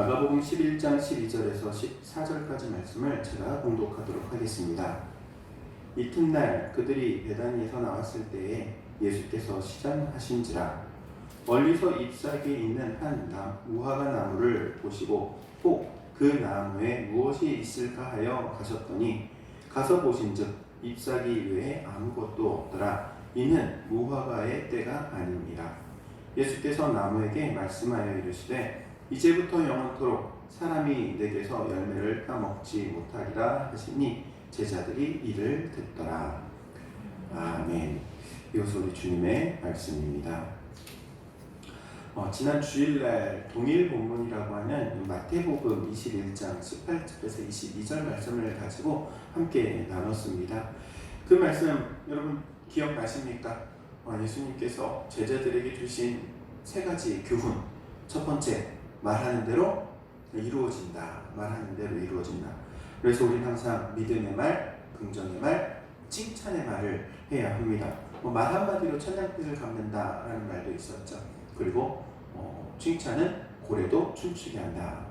마가복음 11장 12절에서 14절까지 말씀을 제가 봉독하도록 하겠습니다. 이튿날 그들이 베다니에서 나왔을 때에 예수께서 시장하신지라 멀리서 잎사귀에 있는 한 무화과 나무를 보시고 혹 그 나무에 무엇이 있을까 하여 가셨더니 가서 보신즉 잎사귀 외에 아무것도 없더라. 이는 무화과의 때가 아니니라. 예수께서 나무에게 말씀하여 이르시되 이제부터 영원토록 사람이 내게서 열매를 따먹지 못하리라 하시니 제자들이 이를 듣더라. 아멘. 이것이 우리 주님의 말씀입니다. 지난 주일날 동일 본문이라고 하는 마태복음 21장 18절에서 22절 말씀을 가지고 함께 나눴습니다. 그 말씀 여러분 기억나십니까? 예수님께서 제자들에게 주신 세 가지 교훈. 첫 번째, 말하는 대로 이루어진다. 말하는 대로 이루어진다. 그래서 우리는 항상 믿음의 말, 긍정의 말, 칭찬의 말을 해야 합니다. 말 한마디로 천냥빚을 갚는다라는 말도 있었죠. 그리고 칭찬은 고래도 춤추게 한다.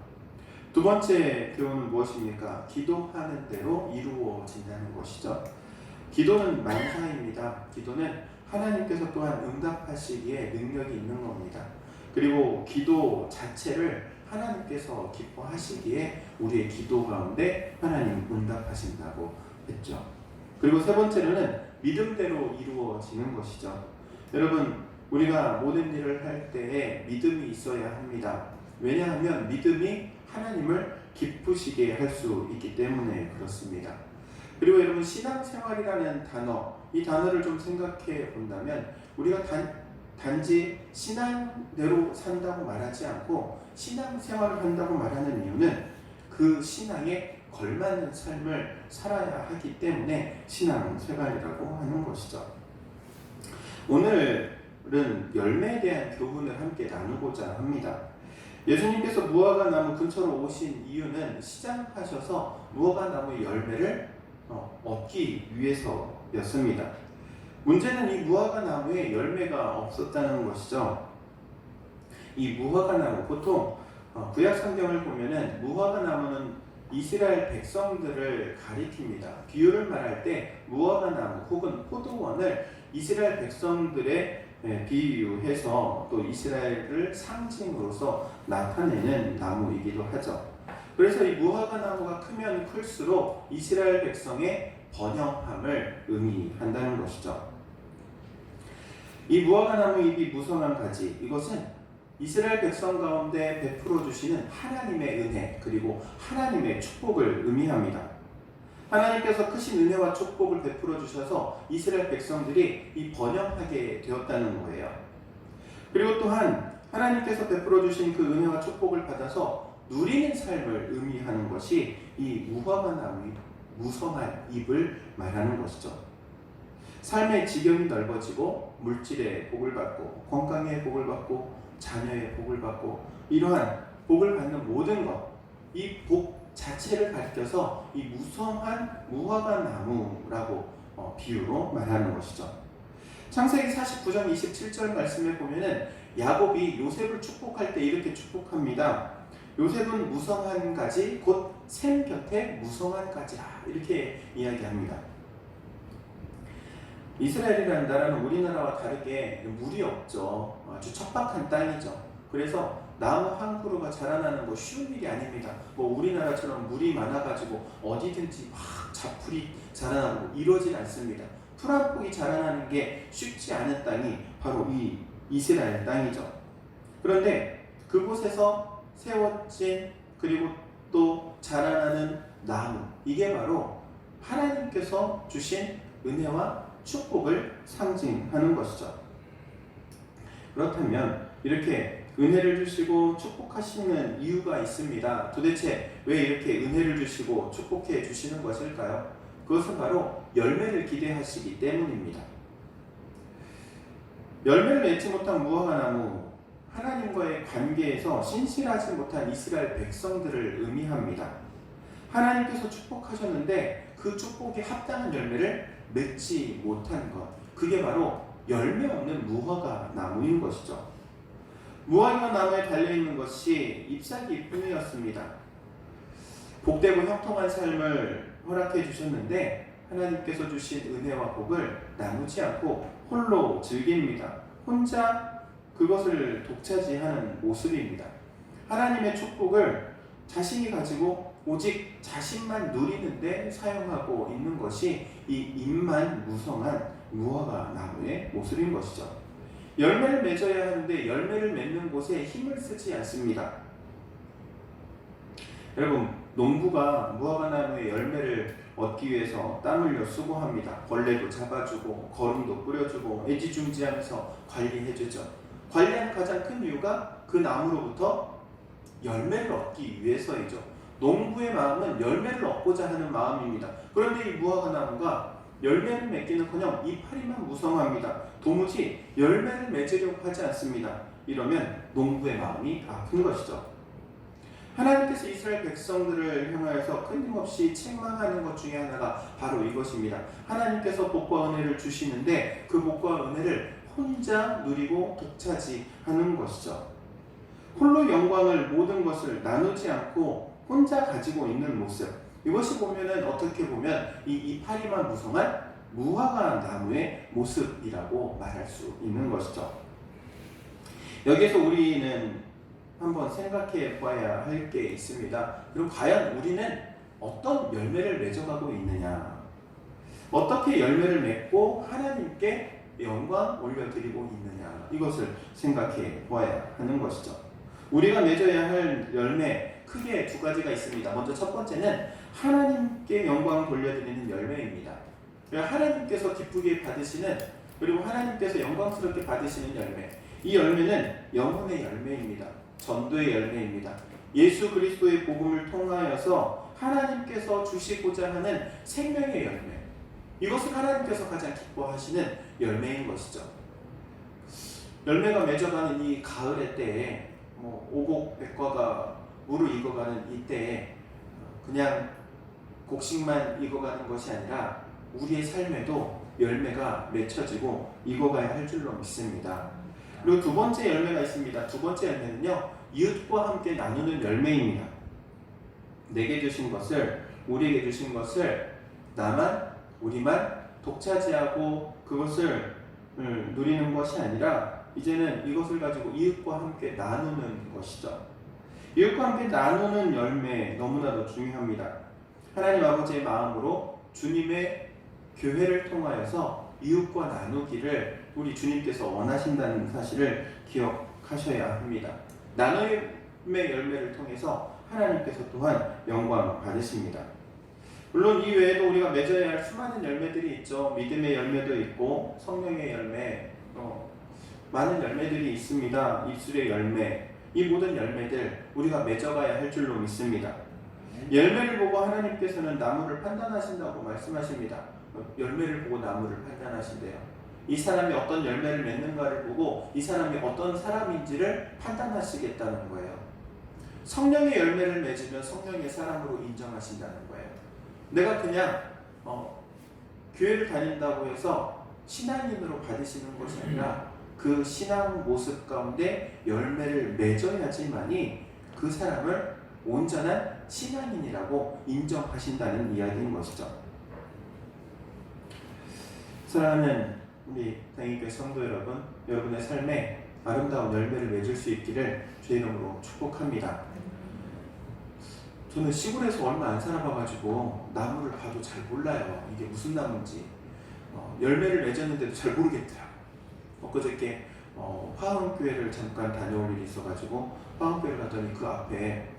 두 번째 교훈은 무엇입니까? 기도하는 대로 이루어진다는 것이죠. 기도는 만사입니다. 기도는 하나님께서 또한 응답하시기에 능력이 있는 겁니다. 그리고 기도 자체를 하나님께서 기뻐하시기에 우리의 기도 가운데 하나님 응답하신다고 했죠. 그리고 세 번째로는 믿음대로 이루어지는 것이죠. 여러분, 우리가 모든 일을 할 때에 믿음이 있어야 합니다. 왜냐하면 믿음이 하나님을 기쁘시게 할 수 있기 때문에 그렇습니다. 그리고 여러분, 신앙생활이라는 단어, 이 단어를 좀 생각해 본다면 우리가 단지 신앙대로 산다고 말하지 않고 신앙생활을 한다고 말하는 이유는 그 신앙에 걸맞는 삶을 살아야 하기 때문에 신앙생활이라고 하는 것이죠. 오늘은 열매에 대한 교훈을 함께 나누고자 합니다. 예수님께서 무화과 나무 근처로 오신 이유는 시장하셔서 무화과 나무의 열매를 얻기 위해서였습니다. 문제는 이 무화과 나무에 열매가 없었다는 것이죠. 이 무화과 나무, 보통 구약 성경을 보면은 무화과 나무는 이스라엘 백성들을 가리킵니다. 비유를 말할 때 무화과 나무 혹은 포도원을 이스라엘 백성들의 비유해서 또 이스라엘을 상징으로서 나타내는 나무이기도 하죠. 그래서 이 무화과 나무가 크면 클수록 이스라엘 백성의 번영함을 의미한다는 것이죠. 이 무화과 나무 잎이 무성한 가지, 이것은 이스라엘 백성 가운데 베풀어 주시는 하나님의 은혜 그리고 하나님의 축복을 의미합니다. 하나님께서 크신 은혜와 축복을 베풀어 주셔서 이스라엘 백성들이 이 번영하게 되었다는 거예요. 그리고 또한 하나님께서 베풀어 주신 그 은혜와 축복을 받아서 누리는 삶을 의미하는 것이 이 무화과 나무의 무성한 잎을 말하는 것이죠. 삶의 지경이 넓어지고 물질의 복을 받고 건강의 복을 받고 자녀의 복을 받고 이러한 복을 받는 모든 것, 이 복 자체를 가리켜서 이 무성한 무화과 나무라고 비유로 말하는 것이죠. 창세기 49장 27절 말씀에 보면은 야곱이 요셉을 축복할 때 이렇게 축복합니다. 요셉은 무성한 가지 곧 샘 곁에 무성한 가지라 이렇게 이야기합니다. 이스라엘이라는 나라는 우리나라와 다르게 물이 없죠. 아주 척박한 땅이죠. 그래서 나무 한 그루가 자라나는 거 쉬운 일이 아닙니다. 우리나라처럼 물이 많아가지고 어디든지 막 자풀이 자라나고 이러진 않습니다. 풀 한 폭이 자라나는 게 쉽지 않은 땅이 바로 이 이스라엘 땅이죠. 그런데 그곳에서 세워진 그리고 또 자라나는 나무, 이게 바로 하나님께서 주신 은혜와 축복을 상징하는 것이죠. 그렇다면 이렇게 은혜를 주시고 축복하시는 이유가 있습니다. 도대체 왜 이렇게 은혜를 주시고 축복해 주시는 것일까요? 그것은 바로 열매를 기대하시기 때문입니다. 열매를 맺지 못한 무화과 나무, 하나님과의 관계에서 신실하지 못한 이스라엘 백성들을 의미합니다. 하나님께서 축복하셨는데 그 축복에 합당한 열매를 맺지 못한 것, 그게 바로 열매 없는 무화과 나무인 것이죠. 무화과 나무에 달려있는 것이 잎사귀뿐이었습니다. 복되고 형통한 삶을 허락해 주셨는데 하나님께서 주신 은혜와 복을 나누지 않고 홀로 즐깁니다. 혼자 그것을 독차지하는 모습입니다. 하나님의 축복을 자신이 가지고 오직 자신만 누리는데 사용하고 있는 것이 이 잎만 무성한 무화과 나무의 모습인 것이죠. 열매를 맺어야 하는데 열매를 맺는 곳에 힘을 쓰지 않습니다. 여러분, 농부가 무화과 나무의 열매를 얻기 위해서 땀 흘려 수고합니다. 벌레도 잡아주고 거름도 뿌려주고 애지중지하면서 관리해주죠. 관리하는 가장 큰 이유가 그 나무로부터 열매를 얻기 위해서이죠. 농부의 마음은 열매를 얻고자 하는 마음입니다. 그런데 이 무화과 나무가 열매를 맺기는커녕 이파리만 무성합니다. 도무지 열매를 맺으려고 하지 않습니다. 이러면 농부의 마음이 아픈 것이죠. 하나님께서 이스라엘 백성들을 향하여서 끊임없이 책망하는 것 중에 하나가 바로 이것입니다. 하나님께서 복과 은혜를 주시는데 그 복과 은혜를 혼자 누리고 독차지하는 것이죠. 홀로 영광을 모든 것을 나누지 않고 혼자 가지고 있는 모습, 이것이 보면은 어떻게 보면 이 이파리만 무성한 무화과 나무의 모습이라고 말할 수 있는 것이죠. 여기에서 우리는 한번 생각해 봐야 할 게 있습니다. 그럼 과연 우리는 어떤 열매를 맺어가고 있느냐? 어떻게 열매를 맺고 하나님께 영광 올려드리고 있느냐? 이것을 생각해 봐야 하는 것이죠. 우리가 맺어야 할 열매 크게 두 가지가 있습니다. 먼저 첫 번째는 하나님께 영광을 돌려드리는 열매입니다. 하나님께서 기쁘게 받으시는, 그리고 하나님께서 영광스럽게 받으시는 열매, 이 열매는 영혼의 열매입니다. 전도의 열매입니다. 예수 그리스도의 복음을 통하여서 하나님께서 주시고자 하는 생명의 열매, 이것을 하나님께서 가장 기뻐하시는 열매인 것이죠. 열매가 맺어가는 이 가을의 때에 오곡백과가 무르익어가는 이때에 그냥 곡식만 익어가는 것이 아니라 우리의 삶에도 열매가 맺혀지고 익어가야 할 줄로 믿습니다. 그리고 두 번째 열매가 있습니다. 두 번째 열매는요, 이웃과 함께 나누는 열매입니다. 내게 주신 것을, 우리에게 주신 것을 나만, 우리만 독차지하고 그것을 누리는 것이 아니라 이제는 이것을 가지고 이웃과 함께 나누는 것이죠. 이웃과 함께 나누는 열매 너무나도 중요합니다. 하나님 아버지의 마음으로 주님의 교회를 통하여서 이웃과 나누기를 우리 주님께서 원하신다는 사실을 기억하셔야 합니다. 나눔의 열매를 통해서 하나님께서 또한 영광을 받으십니다. 물론 이 외에도 우리가 맺어야 할 수많은 열매들이 있죠. 믿음의 열매도 있고 성령의 열매, 많은 열매들이 있습니다. 입술의 열매, 이 모든 열매들 우리가 맺어가야 할 줄로 믿습니다. 열매를 보고 하나님께서는 나무를 판단하신다고 말씀하십니다. 열매를 보고 나무를 판단하신대요. 이 사람이 어떤 열매를 맺는가를 보고 이 사람이 어떤 사람인지를 판단하시겠다는 거예요. 성령의 열매를 맺으면 성령의 사람으로 인정하신다는 거예요. 내가 그냥 교회를 다닌다고 해서 신앙인으로 받으시는 것이 아니라 그 신앙 모습 가운데 열매를 맺어야지만이 그 사람을 온전한 신앙인이라고 인정하신다는 이야기인 것이죠. 사랑하는 우리 당일교회 성도 여러분, 여러분의 삶에 아름다운 열매를 맺을 수 있기를 주의 이름으로 축복합니다. 저는 시골에서 얼마 안 살아봐가지고 나무를 봐도 잘 몰라요. 이게 무슨 나무인지. 열매를 맺었는데도 잘 모르겠더라고요. 엊그저께 화흥교회를 잠깐 다녀올 일이 있어가지고 화흥교회를 갔더니 그 앞에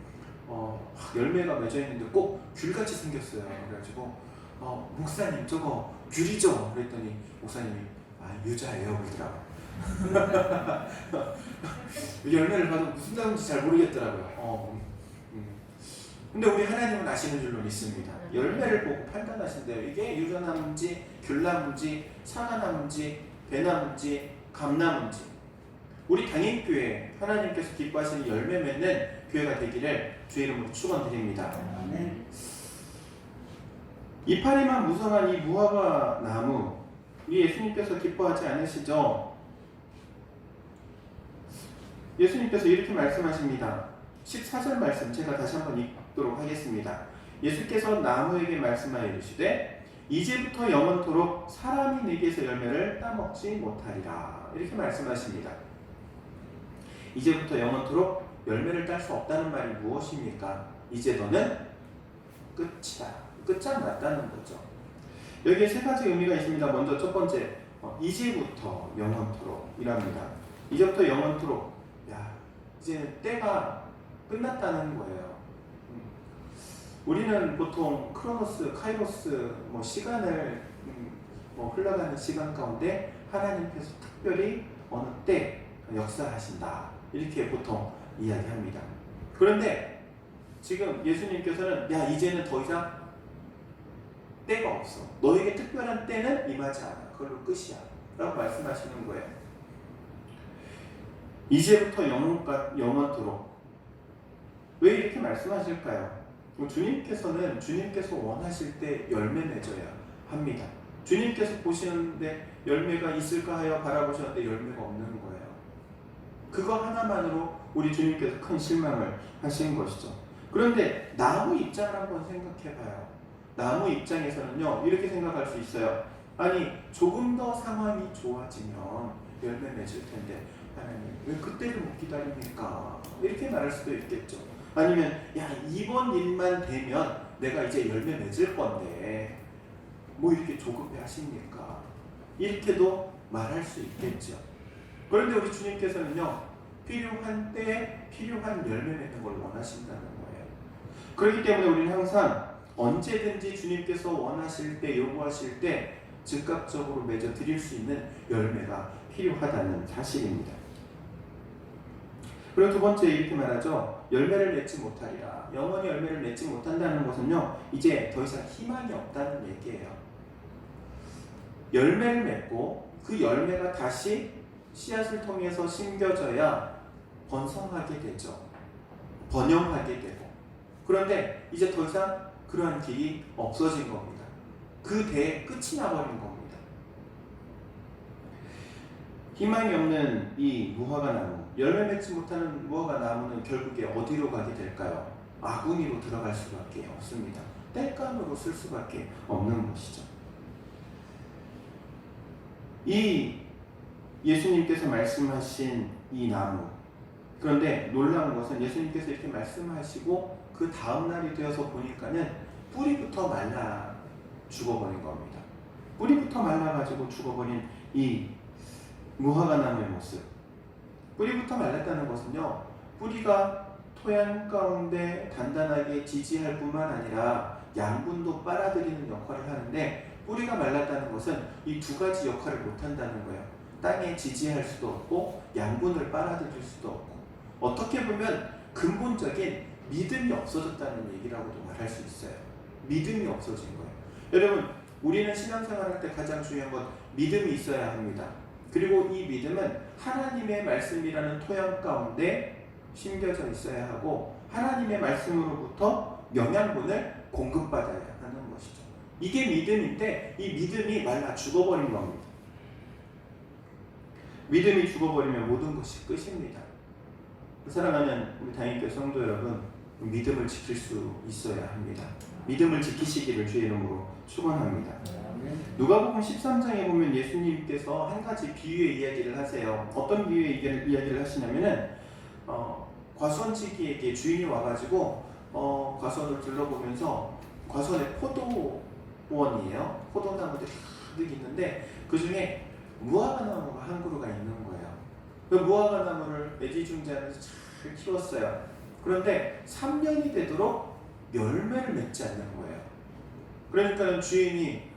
열매가 맺어 있는데 꼭 귤같이 생겼어요. 그래가지고 목사님 저거 귤이죠? 그랬더니 목사님이 유자예요 그러더라고요. 열매를 봐도 무슨 나무인지 잘 모르겠더라고요. 근데 우리 하나님은 아시는 줄로 믿습니다. 열매를 보고 판단하신대요. 이게 유자나무인지 귤나무인지 사과나무인지 배나무인지 감나무인지. 우리 당일교회 하나님께서 기뻐하시는 열매 맺는 교회가 되기를 주의 이름으로 축원드립니다. 이파리만 무성한 이 무화과 나무, 우리 예수님께서 기뻐하지 않으시죠? 예수님께서 이렇게 말씀하십니다. 14절 말씀 제가 다시 한번 읽도록 하겠습니다. 예수께서 나무에게 말씀하여 이르시되 이제부터 영원토록 사람이 내게서 열매를 따먹지 못하리라. 이렇게 말씀하십니다. 이제부터 영원토록 열매를 딸 수 없다는 말이 무엇입니까? 이제 너는 끝이다. 끝장났다는 거죠. 여기에 세 가지 의미가 있습니다. 먼저 첫 번째, 이제부터 영원토록 이랍니다. 이제부터 영원토록, 이제 때가 끝났다는 거예요. 우리는 보통 크로노스, 카이로스, 시간을 흘러가는 시간 가운데 하나님께서 특별히 어느 때 역사하신다 이렇게 보통 이야기합니다. 그런데 지금 예수님께서는 이제는 더 이상 때가 없어. 너에게 특별한 때는 임하지 않아. 그걸로 끝이야. 라고 말씀하시는 거예요. 이제부터 영원토록. 왜 이렇게 말씀하실까요? 주님께서 원하실 때 열매 맺어야 합니다. 주님께서 보시는데 열매가 있을까 하여 바라보셨는데 열매가 없는 거예요. 그거 하나만으로 우리 주님께서 큰 실망을 하신 것이죠. 그런데 나무 입장을 한번 생각해봐요. 나무 입장에서는요, 이렇게 생각할 수 있어요. 아니, 조금 더 상황이 좋아지면 열매 맺을 텐데 하나님 왜 그때를 못 기다립니까? 이렇게 말할 수도 있겠죠. 아니면 이번 일만 되면 내가 이제 열매 맺을 건데 뭐 이렇게 조급해 하십니까? 이렇게도 말할 수 있겠죠. 그런데 우리 주님께서는요, 필요한 때에 필요한 열매 맺는 걸 원하신다는 거예요. 그렇기 때문에 우리는 항상 언제든지 주님께서 원하실 때, 요구하실 때 즉각적으로 맺어 드릴 수 있는 열매가 필요하다는 사실입니다. 그리고 두 번째 이렇게 말하죠. 열매를 맺지 못하리라. 영원히 열매를 맺지 못한다는 것은요, 이제 더 이상 희망이 없다는 얘기예요. 열매를 맺고 그 열매가 다시 씨앗을 통해서 심겨져야 번성하게 되죠. 번영하게 되고. 그런데 이제 더 이상 그러한 길이 없어진 겁니다. 그 대에 끝이 나버린 겁니다. 희망이 없는 이 무화과 나무, 열매 맺지 못하는 무화과 나무는 결국에 어디로 가게 될까요? 아궁이로 들어갈 수밖에 없습니다. 땔감으로 쓸 수밖에 없는 것이죠. 이 예수님께서 말씀하신 이 나무, 그런데 놀라운 것은 예수님께서 이렇게 말씀하시고 그 다음 날이 되어서 보니까는 뿌리부터 말라 죽어버린 겁니다. 뿌리부터 말라가지고 죽어버린 이 무화과 나무의 모습. 뿌리부터 말랐다는 것은요, 뿌리가 토양 가운데 단단하게 지지할 뿐만 아니라 양분도 빨아들이는 역할을 하는데, 뿌리가 말랐다는 것은 이 두 가지 역할을 못한다는 거예요. 땅에 지지할 수도 없고 양분을 빨아들일 수도 없고, 어떻게 보면 근본적인 믿음이 없어졌다는 얘기라고도 말할 수 있어요. 믿음이 없어진 거예요. 여러분, 우리는 신앙생활할 때 가장 중요한 건 믿음이 있어야 합니다. 그리고 이 믿음은 하나님의 말씀이라는 토양 가운데 심겨져 있어야 하고, 하나님의 말씀으로부터 영양분을 공급받아야 하는 것이죠. 이게 믿음인데 이 믿음이 말라 죽어버린 겁니다. 믿음이 죽어버리면 모든 것이 끝입니다. 사랑하는 우리 다인교회 성도 여러분, 믿음을 지킬 수 있어야 합니다. 믿음을 지키시기를 주의 이름으로 축원합니다. 누가복음 13장에 보면 예수님께서 한 가지 비유의 이야기를 하세요. 어떤 비유의 이야기를 하시냐면은 과수원지기에게 주인이 와가지고 과수원을 둘러보면서, 과수원에 포도원이에요. 포도나무들이 가득 있는데 그 중에 무화과 나무가 한 그루가 있는 거예요. 그 무화과 나무를 애지중지하면서 잘 키웠어요. 그런데 3년이 되도록 열매를 맺지 않는 거예요. 그러니까 주인이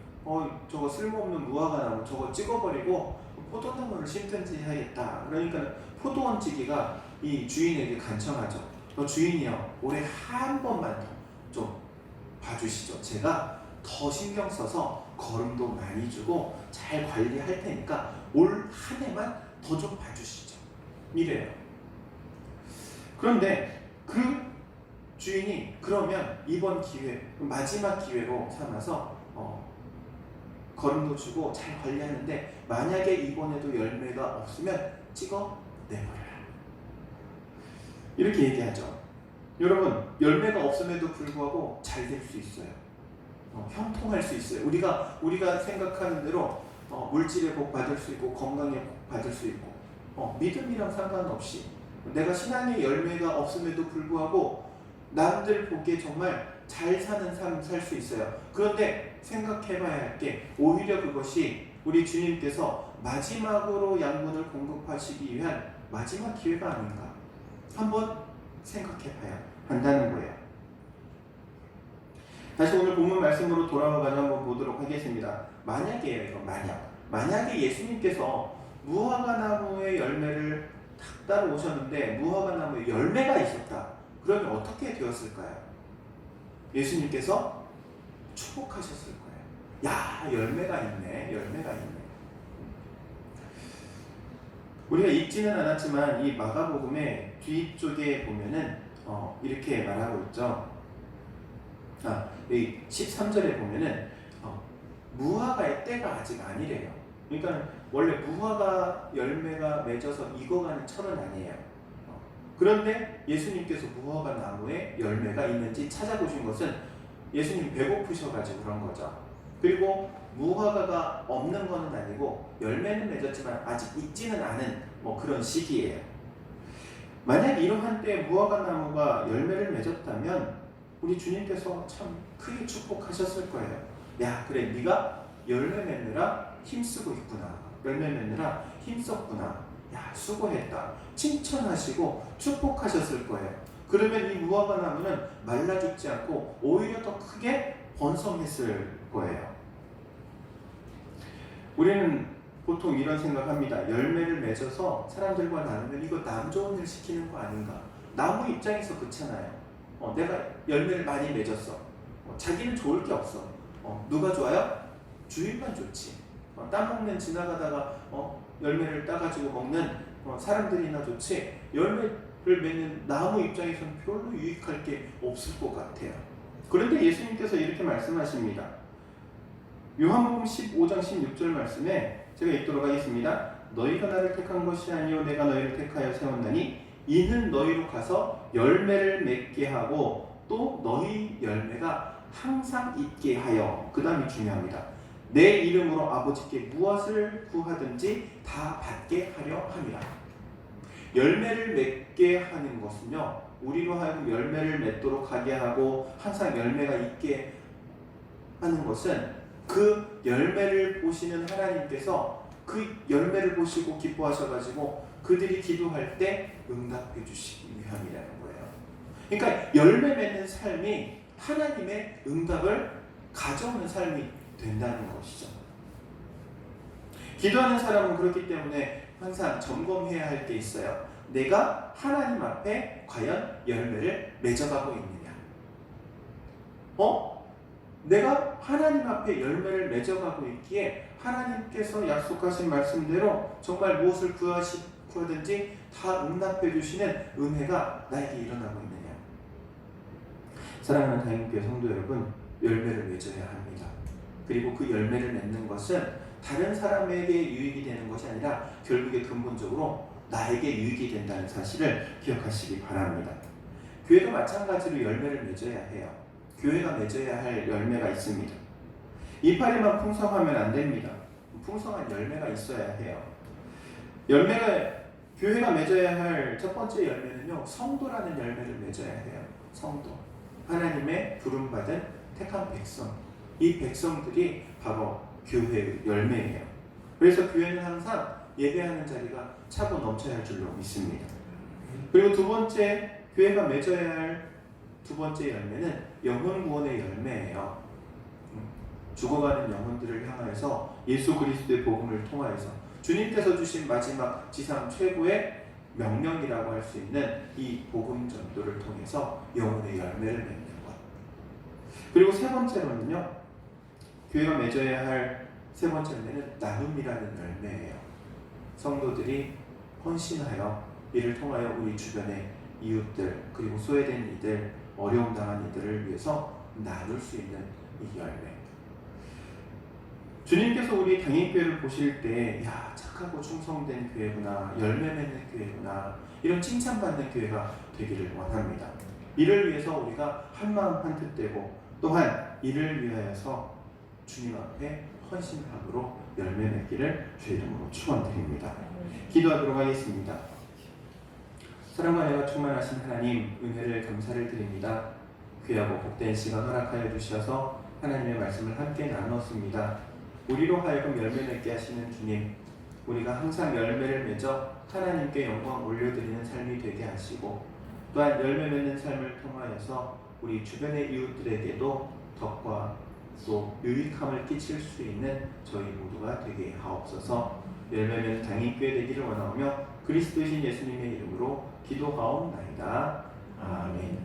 저거 쓸모없는 무화과 나무 저거 찍어버리고 포도나무를 심든지 해야겠다. 그러니까 포도원지기가 이 주인에게 간청하죠. 주인이요, 올해 한 번만 더 좀 봐주시죠. 제가 더 신경 써서 거름도 많이 주고 잘 관리할 테니까 올 한 해만 더 좀 봐주시죠. 이래요. 그런데 그 주인이 그러면 이번 기회, 마지막 기회로 삼아서 거름도 주고 잘 관리하는데 만약에 이번에도 열매가 없으면 찍어 내버려라. 이렇게 얘기하죠. 여러분, 열매가 없음에도 불구하고 잘 될 수 있어요. 형통할 수 있어요. 우리가 생각하는 대로 물질의 복 받을 수 있고 건강의 복 받을 수 있고 믿음이랑 상관없이 내가 신앙의 열매가 없음에도 불구하고 남들 보기에 정말 잘 사는 삶 살 수 있어요. 그런데 생각해봐야 할 게 오히려 그것이 우리 주님께서 마지막으로 양분을 공급하시기 위한 마지막 기회가 아닌가 한번 생각해봐야 한다는 거예요. 다시 오늘 본문 말씀으로 돌아가서 한번 보도록 하겠습니다. 만약에 예수님께서 무화과 나무의 열매를 딱 따라 오셨는데 무화과 나무에 열매가 있었다. 그러면 어떻게 되었을까요? 예수님께서 축복하셨을 거예요. 야, 열매가 있네. 우리가 읽지는 않았지만 이 마가복음의 뒤쪽에 보면은 이렇게 말하고 있죠. 여기 13절에 보면은 무화과의 때가 아직 아니래요. 그러니까 원래 무화과 열매가 맺어서 익어가는 철은 아니에요. 그런데 예수님께서 무화과 나무에 열매가 있는지 찾아보신 것은 예수님 배고프셔가지고 그런 거죠. 그리고 무화과가 없는 것은 아니고 열매는 맺었지만 아직 익지는 않은 그런 시기예요. 만약 이러한 때에 무화과 나무가 열매를 맺었다면 우리 주님께서 참 크게 축복하셨을 거예요. 야, 그래, 네가 열매 맺느라 힘쓰고 있구나. 열매 맺느라 힘썼구나. 야, 수고했다. 칭찬하시고 축복하셨을 거예요. 그러면 이 무화과 나무는 말라 죽지 않고 오히려 더 크게 번성했을 거예요. 우리는 보통 이런 생각합니다. 열매를 맺어서 사람들과 나누면 이거 남 좋은 일 시키는 거 아닌가? 나무 입장에서 그렇잖아요. 내가 열매를 많이 맺었어. 자기는 좋을 게 없어. 누가 좋아요? 주인만 좋지. 따먹는 지나가다가 열매를 따가지고 먹는 사람들이나 좋지. 열매를 맺는 나무 입장에서는 별로 유익할 게 없을 것 같아요. 그런데 예수님께서 이렇게 말씀하십니다. 요한복음 15장 16절 말씀에 제가 읽도록 하겠습니다. 너희가 나를 택한 것이 아니요 내가 너희를 택하여 세웠나니 이는 너희로 가서 열매를 맺게 하고 또 너희 열매가 항상 있게 하여, 그 다음이 중요합니다. 내 이름으로 아버지께 무엇을 구하든지 다 받게 하려 함이라. 열매를 맺게 하는 것은요, 우리로 하여금 열매를 맺도록 하게 하고 항상 열매가 있게 하는 것은 그 열매를 보시는 하나님께서 그 열매를 보시고 기뻐하셔가지고 그들이 기도할 때 응답해 주시기 위함이라는 거예요. 그러니까 열매 맺는 삶이 하나님의 응답을 가져오는 삶이 된다는 것이죠. 기도하는 사람은 그렇기 때문에 항상 점검해야 할 게 있어요. 내가 하나님 앞에 과연 열매를 맺어가고 있느냐? 내가 하나님 앞에 열매를 맺어가고 있기에 하나님께서 약속하신 말씀대로 정말 무엇을 구하든지 다 응답해 주시는 은혜가 나에게 일어나고 있느냐? 사랑하는 다인교회 성도 여러분, 열매를 맺어야 합니다. 그리고 그 열매를 맺는 것은 다른 사람에게 유익이 되는 것이 아니라 결국에 근본적으로 나에게 유익이 된다는 사실을 기억하시기 바랍니다. 교회도 마찬가지로 열매를 맺어야 해요. 교회가 맺어야 할 열매가 있습니다. 이파리만 풍성하면 안 됩니다. 풍성한 열매가 있어야 해요. 교회가 맺어야 할 첫 번째 열매는요, 성도라는 열매를 맺어야 해요. 성도. 하나님의 부름받은 택한 백성. 이 백성들이 바로 교회의 열매예요. 그래서 교회는 항상 예배하는 자리가 차고 넘쳐야 할 줄로 믿습니다. 그리고 두 번째, 교회가 맺어야 할 두 번째 열매는 영혼 구원의 열매예요. 죽어가는 영혼들을 향하여서 예수 그리스도의 복음을 통하여서 주님께서 주신 마지막 지상 최고의 명령이라고 할 수 있는 이 복음 전도를 통해서 영혼의 열매를 맺는 것. 그리고 세 번째로는요, 교회가 맺어야 할 세 번째 열매는 나눔이라는 열매예요. 성도들이 헌신하여 이를 통하여 우리 주변의 이웃들, 그리고 소외된 이들, 어려움 당한 이들을 위해서 나눌 수 있는 이 열매. 주님께서 우리 당인교회를 보실 때 야, 착하고 충성된 교회구나, 열매 맺는 교회구나, 이런 칭찬받는 교회가 되기를 원합니다. 이를 위해서 우리가 한마음 한뜻되고 또한 이를 위하여서 주님 앞에 헌신함으로 열매 맺기를 주의 이름으로 축원드립니다. 기도하도록 하겠습니다. 사랑과 은혜가 충만하신 하나님, 은혜를 감사를 드립니다. 귀하고 복된 시간 허락하여 주셔서 하나님의 말씀을 함께 나눴습니다. 우리로 하여금 열매 맺게 하시는 주님, 우리가 항상 열매를 맺어 하나님께 영광 올려드리는 삶이 되게 하시고 또한 열매 맺는 삶을 통하여서 우리 주변의 이웃들에게도 덕과 또 유익함을 끼칠 수 있는 저희 모두가 되게 하옵소서. 열매 맺는 당인교회 되기를 원하오며 그리스도이신 예수님의 이름으로 기도하옵나이다. 아멘.